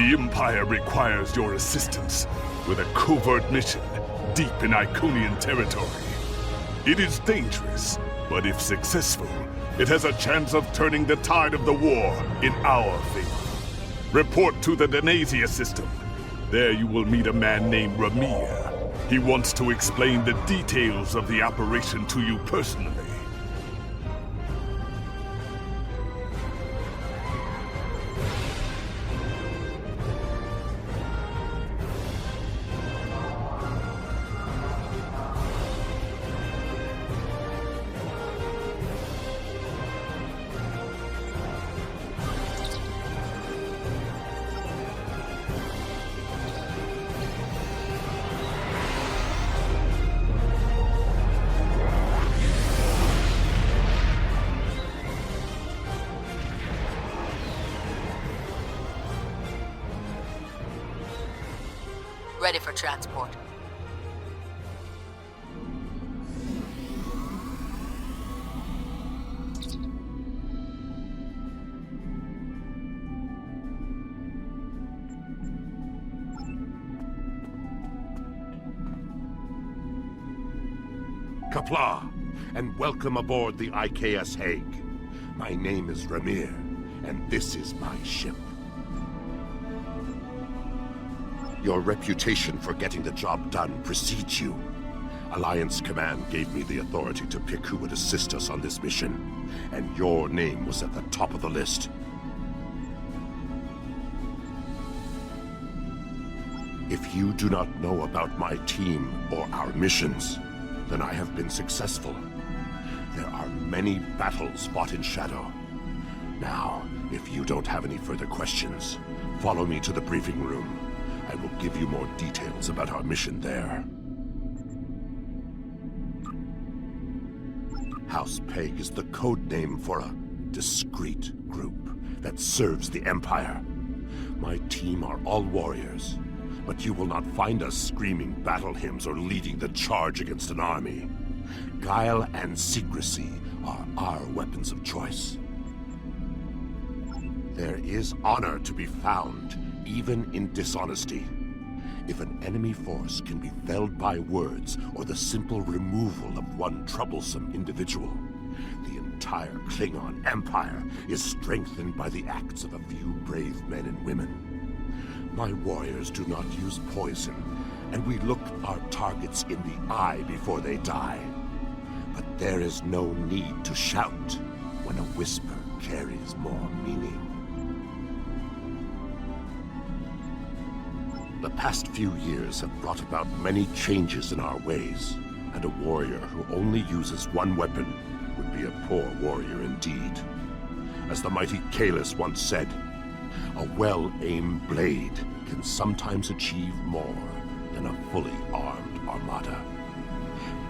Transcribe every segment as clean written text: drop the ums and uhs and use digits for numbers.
The Empire requires your assistance with a covert mission deep in Iconian territory. It is dangerous, but if successful, it has a chance of turning the tide of the war in our favor. Report to the Dinasia System. There you will meet a man named Ramir. He wants to explain the details of the operation to you personally. Ready for transport. Qapla', and welcome aboard the IKS Hague. My name is Ramir, and this is my ship. Your reputation for getting the job done precedes you. Alliance Command gave me the authority to pick who would assist us on this mission, and your name was at the top of the list. If you do not know about my team or our missions, then I have been successful. There are many battles fought in shadow. Now, if you don't have any further questions, follow me to the briefing room. I will give you more details about our mission there. House Pegh is the code name for a discreet group that serves the Empire. My team are all warriors, but you will not find us screaming battle hymns or leading the charge against an army. Guile and secrecy are our weapons of choice. There is honor to be found, even in dishonesty. If an enemy force can be felled by words or the simple removal of one troublesome individual, the entire Klingon Empire is strengthened by the acts of a few brave men and women. My warriors do not use poison, and we look our targets in the eye before they die. But there is no need to shout when a whisper carries more meaning. The past few years have brought about many changes in our ways, and a warrior who only uses one weapon would be a poor warrior indeed. As the mighty Kahless once said, a well-aimed blade can sometimes achieve more than a fully armed armada.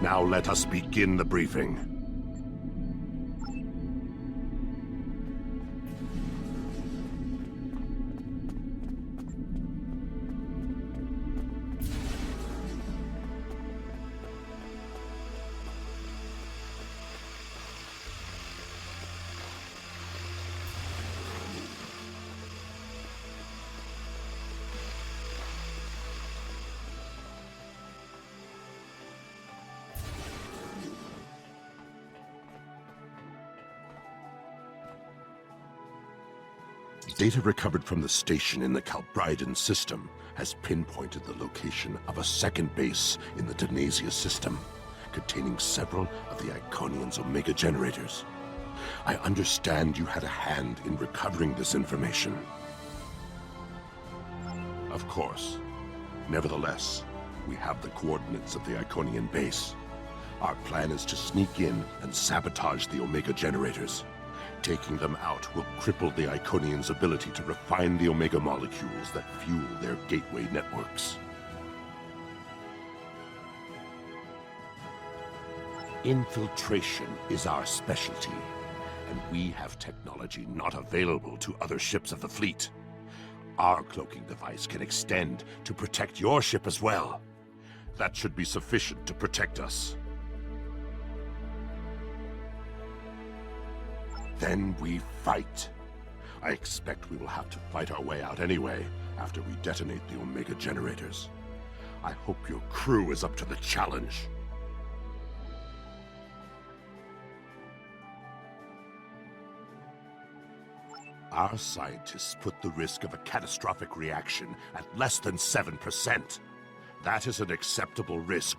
Now let us begin the briefing. Data recovered from the station in the Alpha system has pinpointed the location of a second base in the Dinasia System, containing several of the Iconians' Omega generators. I understand you had a hand in recovering this information. Of course. Nevertheless, we have the coordinates of the Iconian base. Our plan is to sneak in and sabotage the Omega generators. Taking them out will cripple the Iconians' ability to refine the Omega molecules that fuel their gateway networks. Infiltration is our specialty, and we have technology not available to other ships of the fleet. Our cloaking device can extend to protect your ship as well. That should be sufficient to protect us. Then we fight. I expect we will have to fight our way out anyway, after we detonate the Omega generators. I hope your crew is up to the challenge. Our scientists put the risk of a catastrophic reaction at less than 7%. That is an acceptable risk.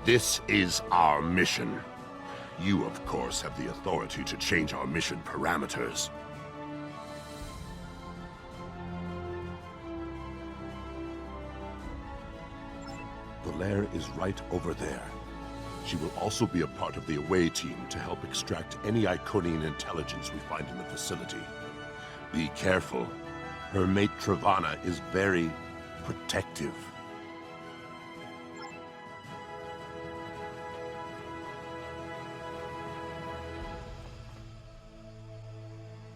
This is our mission. You, of course, have the authority to change our mission parameters. Valere is right over there. She will also be a part of the away team to help extract any Iconian intelligence we find in the facility. Be careful. Her mate Travana is very protective.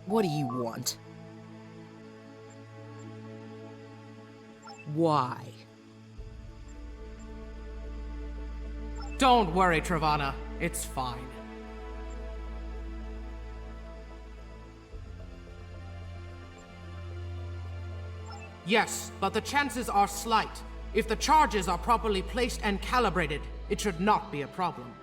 What do you want? Why? Don't worry, Travana. It's fine. Yes, but the chances are slight. If the charges are properly placed and calibrated, it should not be a problem.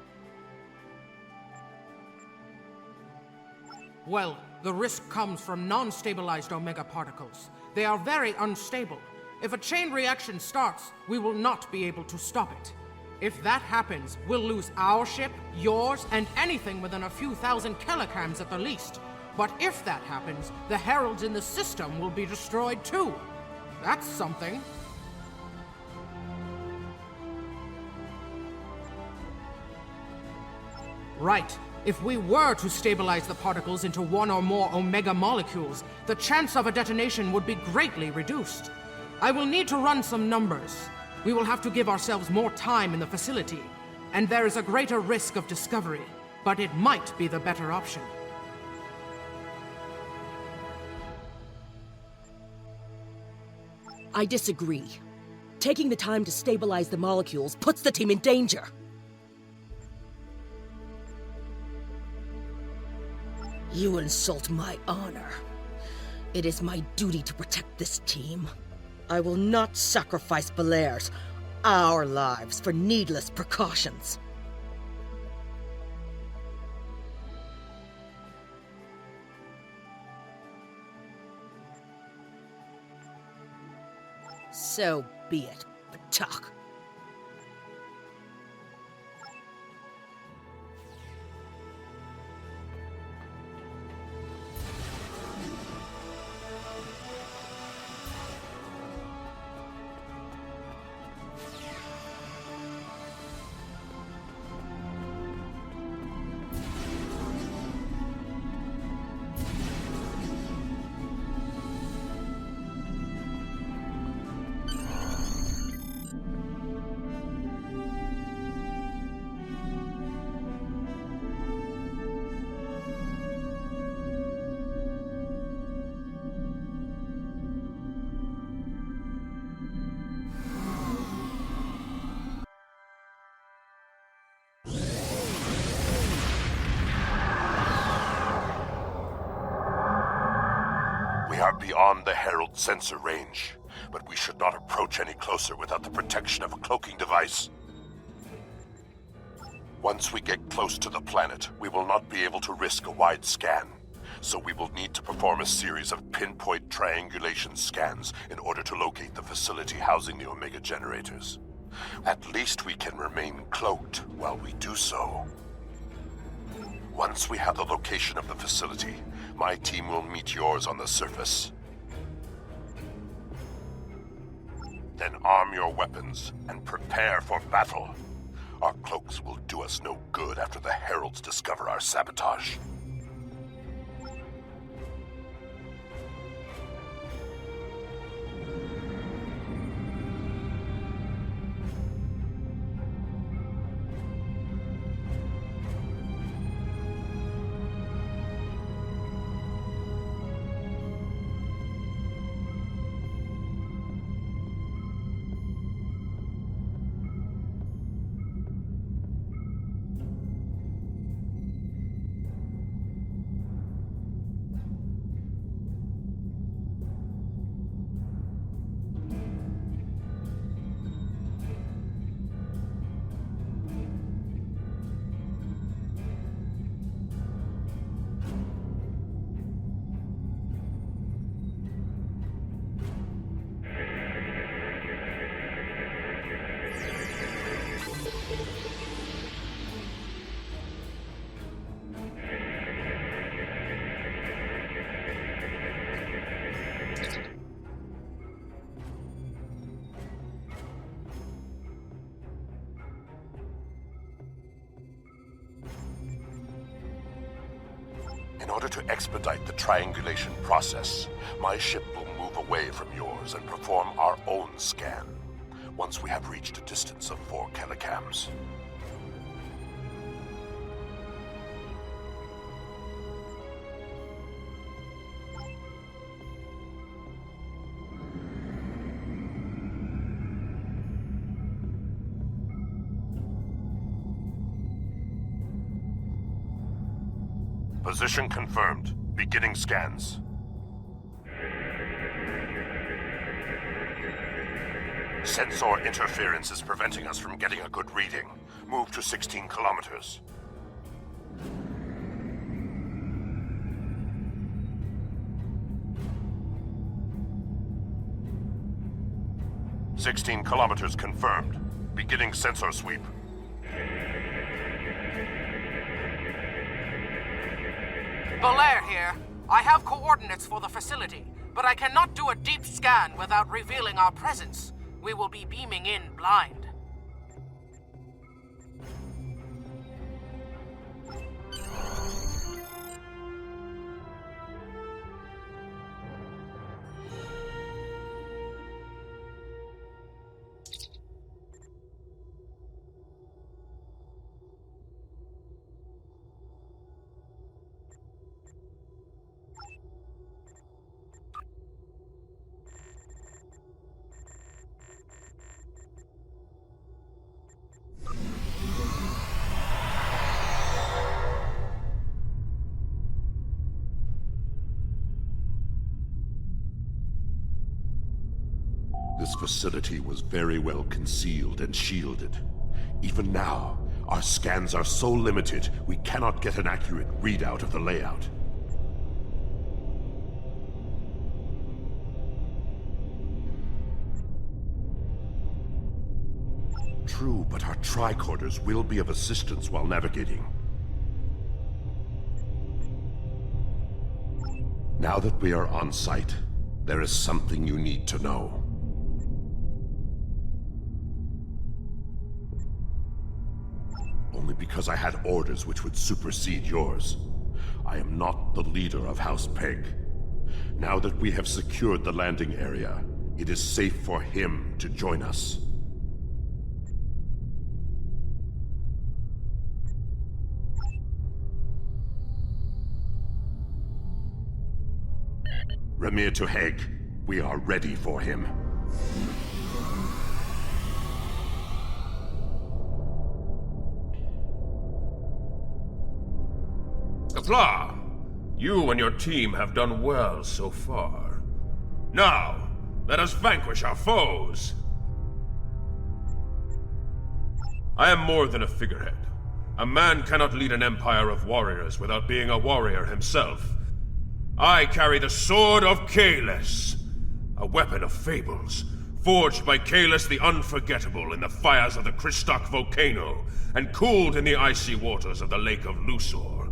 Well, the risk comes from non-stabilized Omega particles. They are very unstable. If a chain reaction starts, we will not be able to stop it. If that happens, we'll lose our ship, yours, and anything within a few thousand kilograms at the least. But if that happens, the heralds in the system will be destroyed too. That's something. Right. If we were to stabilize the particles into one or more Omega molecules, the chance of a detonation would be greatly reduced. I will need to run some numbers. We will have to give ourselves more time in the facility, and there is a greater risk of discovery, but it might be the better option. I disagree. Taking the time to stabilize the molecules puts the team in danger. You insult my honor. It is my duty to protect this team. I will not sacrifice Valere's, our lives, for needless precautions. So be it, Batak. We are beyond the Herald sensor range, but we should not approach any closer without the protection of a cloaking device. Once we get close to the planet, we will not be able to risk a wide scan, so we will need to perform a series of pinpoint triangulation scans in order to locate the facility housing the Omega generators. At least we can remain cloaked while we do so. Once we have the location of the facility, my team will meet yours on the surface. Then arm your weapons and prepare for battle. Our cloaks will do us no good after the Heralds discover our sabotage. order to expedite the triangulation process, my ship will move away from yours and perform our own scan, once we have reached a distance of 4 kilocams. Position confirmed. Beginning scans. Sensor interference is preventing us from getting a good reading. Move to 16 kilometers. "16 kilometers confirmed. Beginning sensor sweep." Belair here. I have coordinates for the facility, but I cannot do a deep scan without revealing our presence. We will be beaming in blind. This facility was very well concealed and shielded. Even now, our scans are so limited, we cannot get an accurate readout of the layout. True, but our tricorders will be of assistance while navigating. Now that we are on site, there is something you need to know. Only because I had orders which would supersede yours. I am not the leader of House Pegh. Now that we have secured the landing area, it is safe for him to join us. Ramir to Hague. We are ready for him. Kapla, you and your team have done well so far. Now, let us vanquish our foes. I am more than a figurehead. A man cannot lead an empire of warriors without being a warrior himself. I carry the sword of Kahless, a weapon of fables, forged by Kahless the Unforgettable in the fires of the Kristok volcano, and cooled in the icy waters of the Lake of Lusor.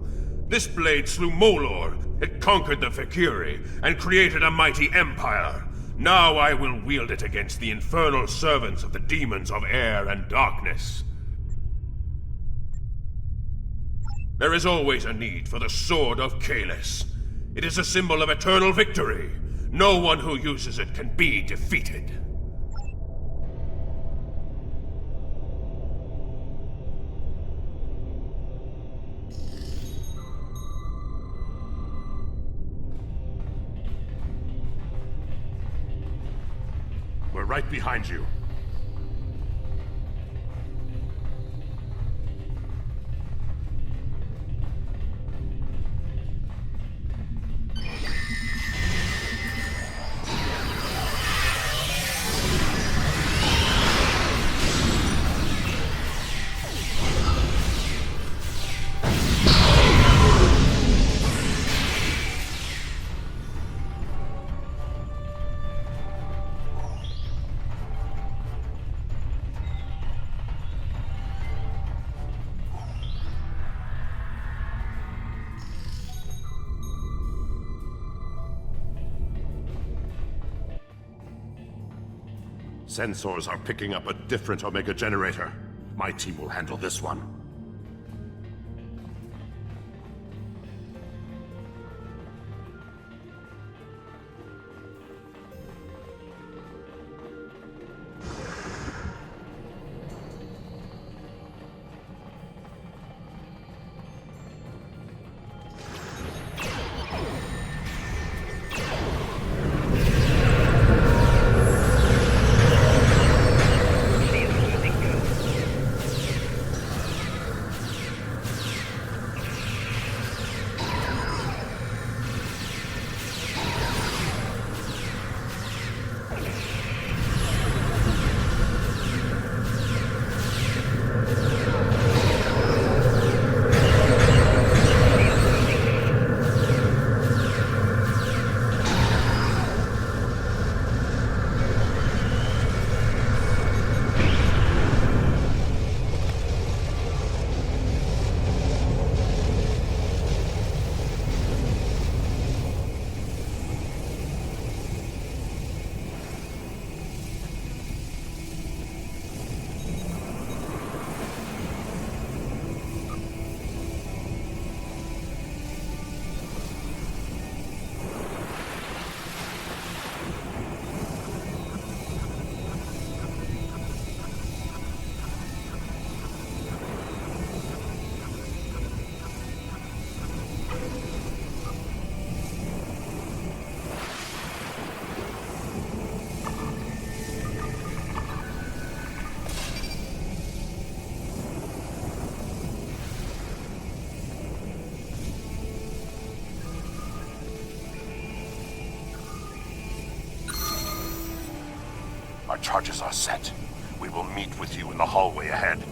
This blade slew Molor, it conquered the Fakiri, and created a mighty empire. Now I will wield it against the infernal servants of the demons of air and darkness. There is always a need for the sword of Kahless. It is a symbol of eternal victory. No one who uses it can be defeated. We're right behind you. Sensors are picking up a different Omega generator. My team will handle this one. Our charges are set. We will meet with you in the hallway ahead.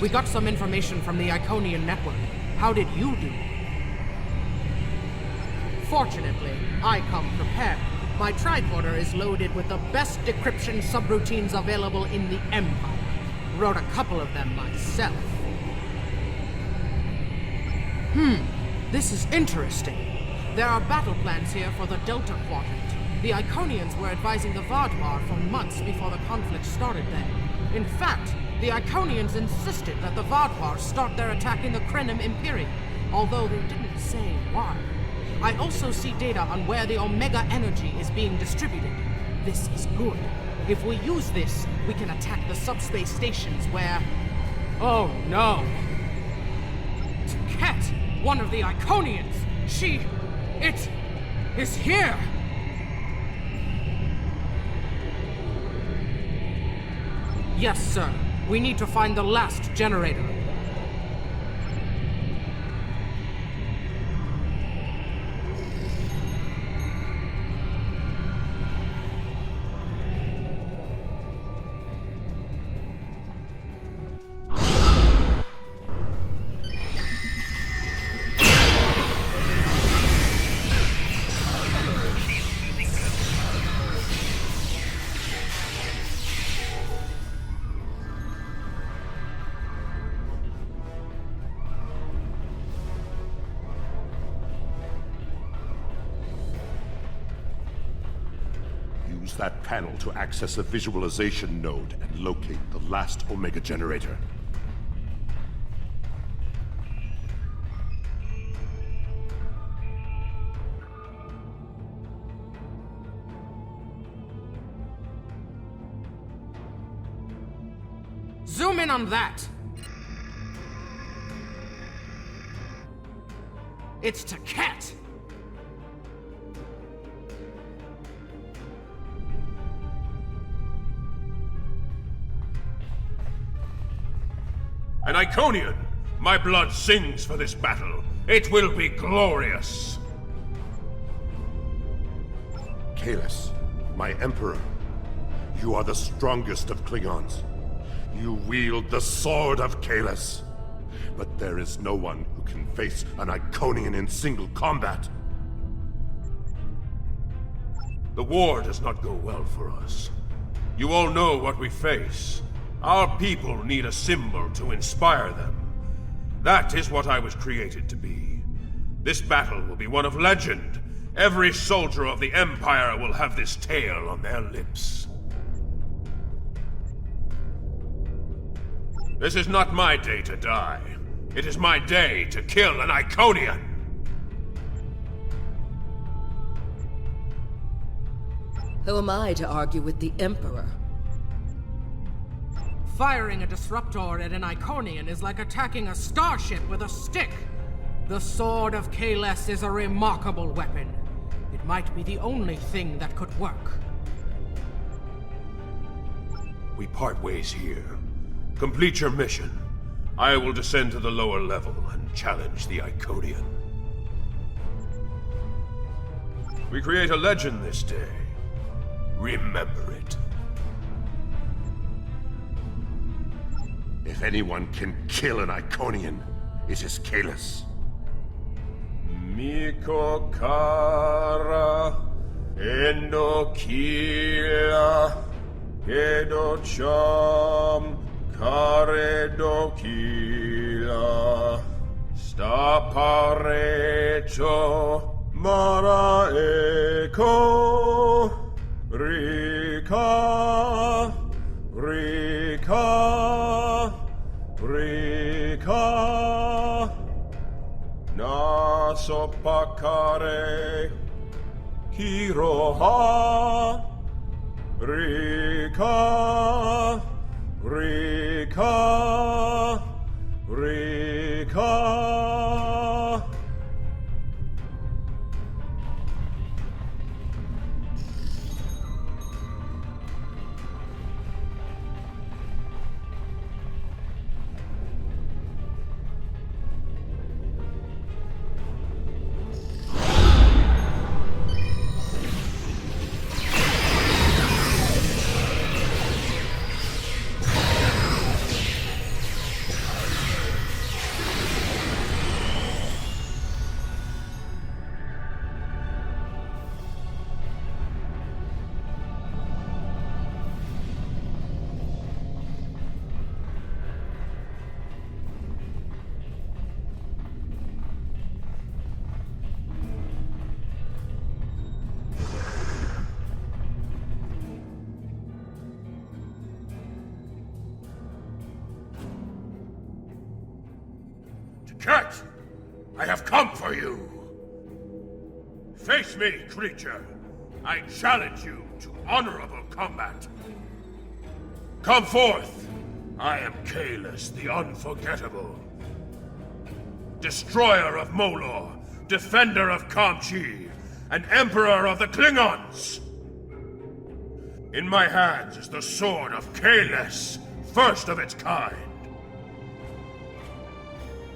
We got some information from the Iconian network. How did you do? Fortunately, I come prepared. My tricorder is loaded with the best decryption subroutines available in the Empire. Wrote a couple of them myself. This is interesting. There are battle plans here for the Delta Quadrant. The Iconians were advising the Vadbar for months before the conflict started there. In fact, the Iconians insisted that the Vadbar start their attack in the Krenim Imperium, although they didn't say why. I also see data on where the Omega energy is being distributed. This is good. If we use this, we can attack the subspace stations where... Oh no! Ket, one of the Iconians! It is here! Yes, sir. We need to find the last generator. Use that panel to access a visualization node and locate the last Omega generator. Zoom in on that! It's to Ket! An Iconian! My blood sings for this battle. It will be glorious! Kahless, my Emperor, you are the strongest of Klingons. You wield the sword of Kahless. But there is no one who can face an Iconian in single combat. The war does not go well for us. You all know what we face. Our people need a symbol to inspire them. That is what I was created to be. This battle will be one of legend. Every soldier of the Empire will have this tale on their lips. This is not my day to die. It is my day to kill an Iconian! Who am I to argue with the Emperor? Firing a disruptor at an Iconian is like attacking a starship with a stick. The Sword of Kahless is a remarkable weapon. It might be the only thing that could work. We part ways here. Complete your mission. I will descend to the lower level and challenge the Iconian. We create a legend this day. Remember it. If anyone can kill an Iconian, it is Kahless. Miko kara endo kila edo cham karedo kila staparecho mara eko rika rika rika na sopakare hiroha rika rika rika. Cat! I have come for you! Face me, creature! I challenge you to honorable combat! Come forth! I am Kahless the Unforgettable. Destroyer of Molor, defender of Kamchi, and Emperor of the Klingons! In my hands is the sword of Kahless, first of its kind.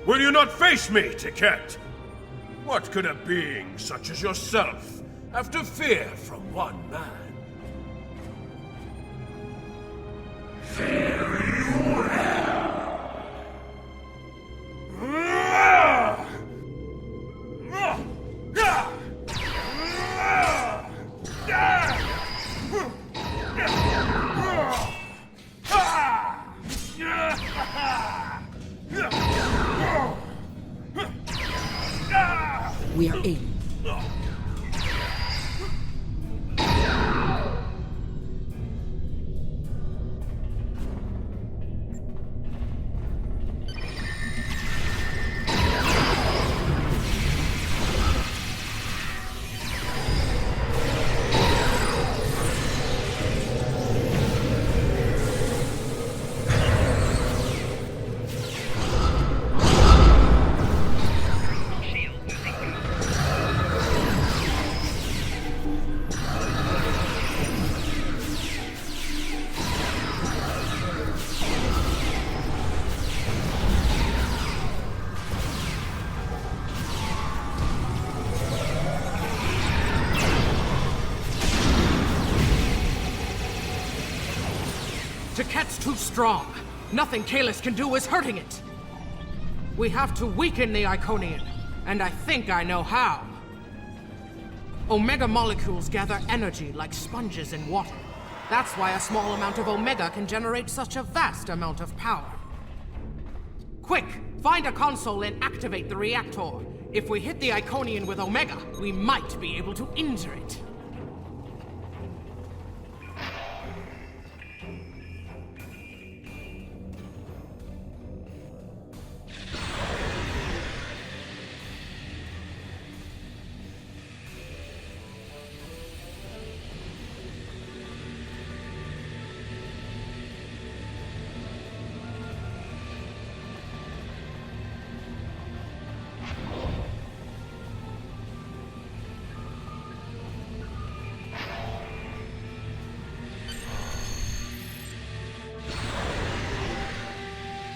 Will you not face me, Tiket? What could a being such as yourself have to fear from one man? Fare you We are in. Tiket's too strong. Nothing Kahless can do is hurting it. We have to weaken the Iconian, and I think I know how. Omega molecules gather energy like sponges in water. That's why a small amount of Omega can generate such a vast amount of power. Quick, find a console and activate the reactor. If we hit the Iconian with Omega, we might be able to injure it.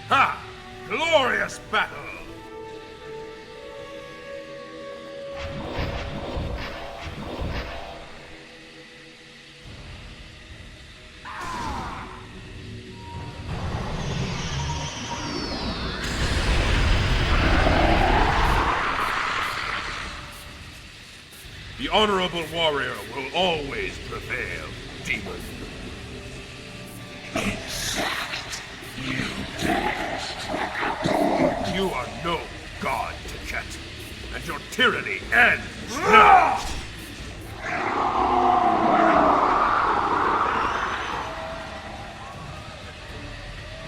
Ha! Glorious battle! honorable warrior will always prevail, demon. You are no god, Tiket, and your tyranny ends now!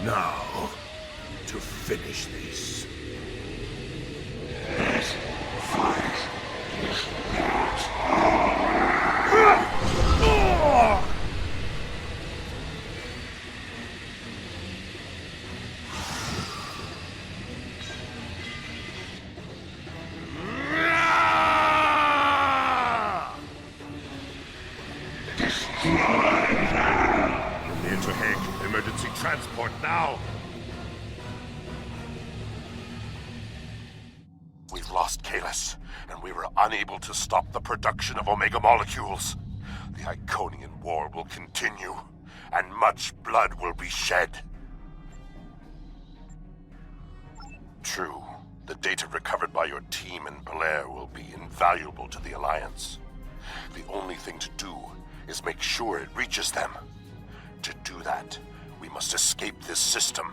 Now, to finish this. Ramir to Hague, emergency transport now! We've lost Kahless, and we were unable to stop the production of Omega molecules. The Iconian War will continue, and much blood will be shed. True, the data recovered by your team in Belair will be invaluable to the Alliance. The only thing to do is make sure it reaches them. To do that, we must escape this system.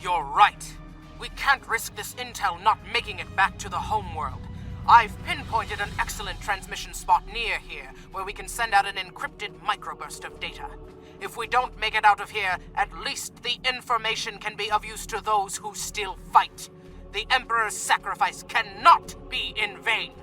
You're right. We can't risk this intel not making it back to the homeworld. I've pinpointed an excellent transmission spot near here, where we can send out an encrypted microburst of data. If we don't make it out of here, at least the information can be of use to those who still fight. The Emperor's sacrifice cannot be in vain.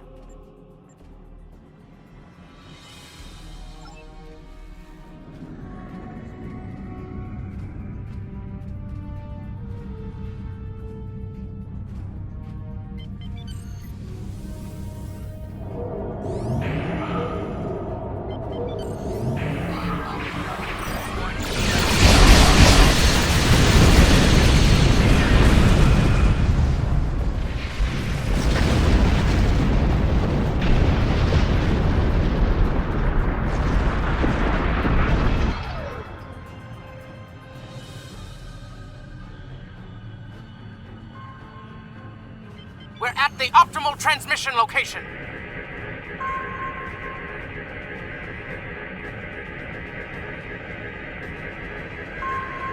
We're at the optimal transmission location.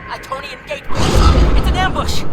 Iconian gateway! It's an ambush!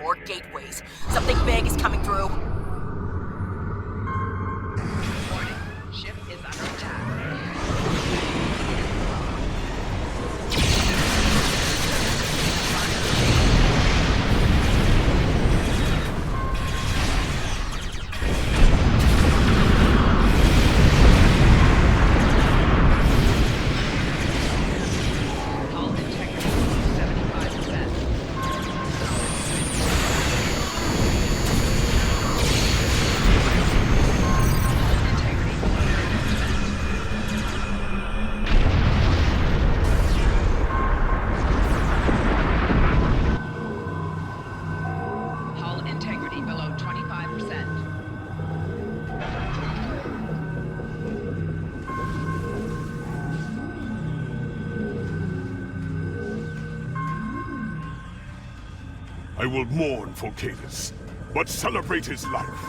More gateways. Something big is coming through. Warning. Ship is under attack. Hull integrity 75%. Hull integrity below 25%. I will mourn for Kahless, but celebrate his life.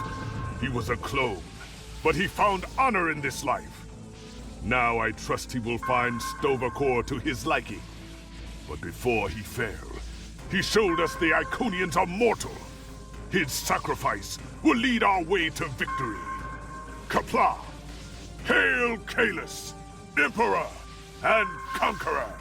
He was a clone, but he found honor in this life. Now I trust he will find Sto-vo-kor to his liking. But before he fell, he showed us the Iconians are mortal. His sacrifice will lead our way to victory. Qapla'! Hail Kahless, Emperor and Conqueror!